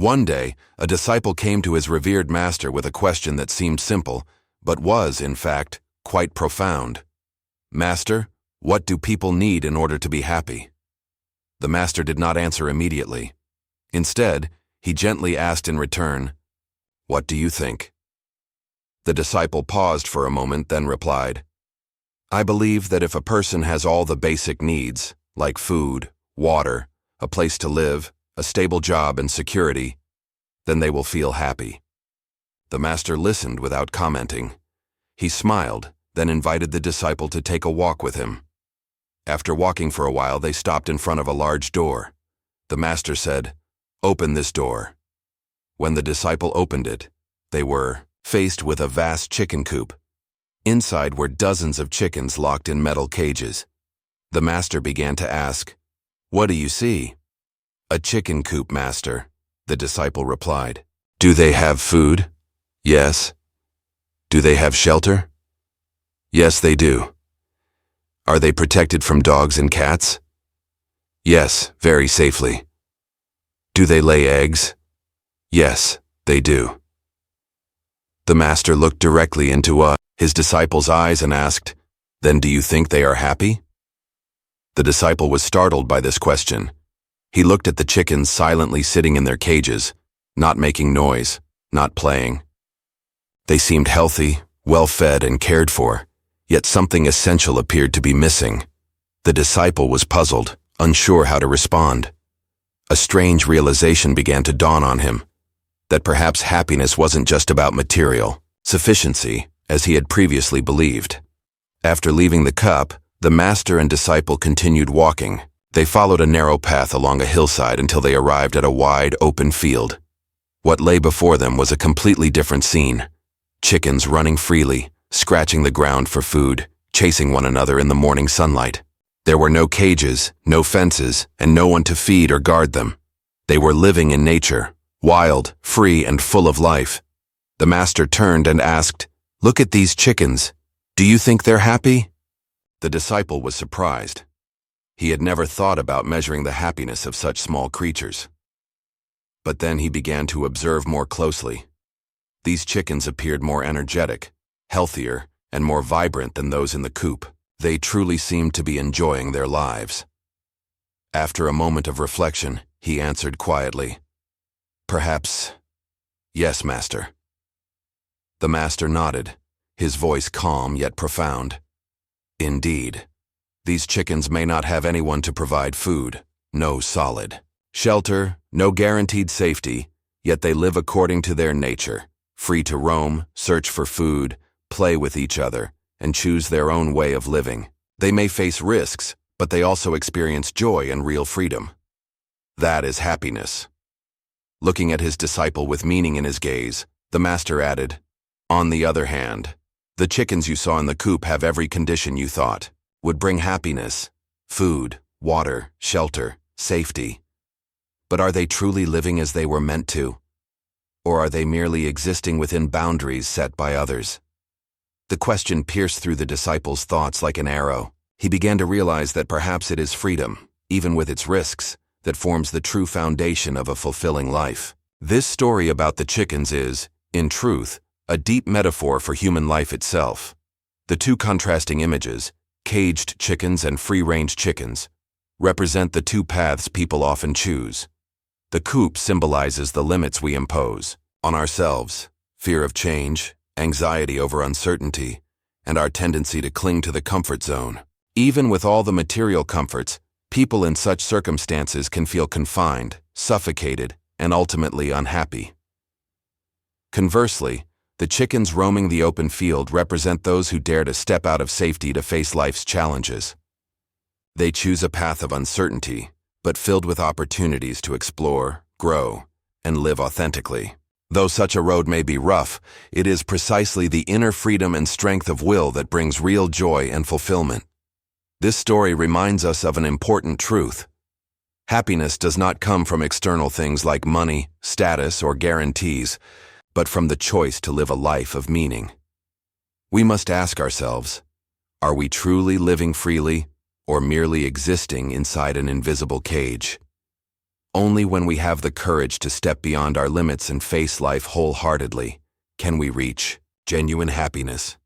One day, a disciple came to his revered master with a question that seemed simple, but was, in fact, quite profound. "Master, what do people need in order to be happy?" The master did not answer immediately. Instead, he gently asked in return, "What do you think?" The disciple paused for a moment, then replied, "I believe that if a person has all the basic needs, like food, water, a place to live, a stable job, and security, then they will feel happy." The master listened without commenting. He smiled, then invited the disciple to take a walk with him. After walking for a while, they stopped in front of a large door. The master said, "Open this door." When the disciple opened it, they were faced with a vast chicken coop. Inside were dozens of chickens locked in metal cages. The master began to ask, "What do you see?" "A chicken coop, master," the disciple replied. "Do they have food?" "Yes." "Do they have shelter?" "Yes, they do." "Are they protected from dogs and cats?" "Yes, very safely." "Do they lay eggs?" "Yes, they do." The master looked directly into his disciple's eyes and asked, "Then do you think they are happy?" The disciple was startled by this question. He looked at the chickens silently sitting in their cages, not making noise, not playing. They seemed healthy, well-fed, and cared for, yet something essential appeared to be missing. The disciple was puzzled, unsure how to respond. A strange realization began to dawn on him, that perhaps happiness wasn't just about material sufficiency, as he had previously believed. After leaving the cup, the master and disciple continued walking. They followed a narrow path along a hillside until they arrived at a wide, open field. What lay before them was a completely different scene. Chickens running freely, scratching the ground for food, chasing one another in the morning sunlight. There were no cages, no fences, and no one to feed or guard them. They were living in nature, wild, free, and full of life. The master turned and asked, "Look at these chickens. Do you think they're happy?" The disciple was surprised. He had never thought about measuring the happiness of such small creatures. But then he began to observe more closely. These chickens appeared more energetic, healthier, and more vibrant than those in the coop. They truly seemed to be enjoying their lives. After a moment of reflection, he answered quietly, "Perhaps, yes, master." The master nodded, his voice calm yet profound. "Indeed, these chickens may not have anyone to provide food, no solid shelter, no guaranteed safety, yet they live according to their nature, free to roam, search for food, play with each other, and choose their own way of living. They may face risks, but they also experience joy and real freedom. That is happiness." Looking at his disciple with meaning in his gaze, the master added, "On the other hand, the chickens you saw in the coop have every condition you thought would bring happiness: food, water, shelter, safety. But are they truly living as they were meant to? Or are they merely existing within boundaries set by others?" The question pierced through the disciple's thoughts like an arrow. He began to realize that perhaps it is freedom, even with its risks, that forms the true foundation of a fulfilling life. This story about the chickens is, in truth, a deep metaphor for human life itself. The two contrasting images, caged chickens and free-range chickens, represent the two paths people often choose. The coop symbolizes the limits we impose on ourselves, fear of change, anxiety over uncertainty, and our tendency to cling to the comfort zone. Even with all the material comforts, people in such circumstances can feel confined, suffocated, and ultimately unhappy. Conversely, the chickens roaming the open field represent those who dare to step out of safety to face life's challenges. They choose a path of uncertainty, but filled with opportunities to explore, grow, and live authentically. Though such a road may be rough, it is precisely the inner freedom and strength of will that brings real joy and fulfillment. This story reminds us of an important truth. Happiness does not come from external things like money, status, or guarantees, but from the choice to live a life of meaning. We must ask ourselves, are we truly living freely, or merely existing inside an invisible cage? Only when we have the courage to step beyond our limits and face life wholeheartedly can we reach genuine happiness.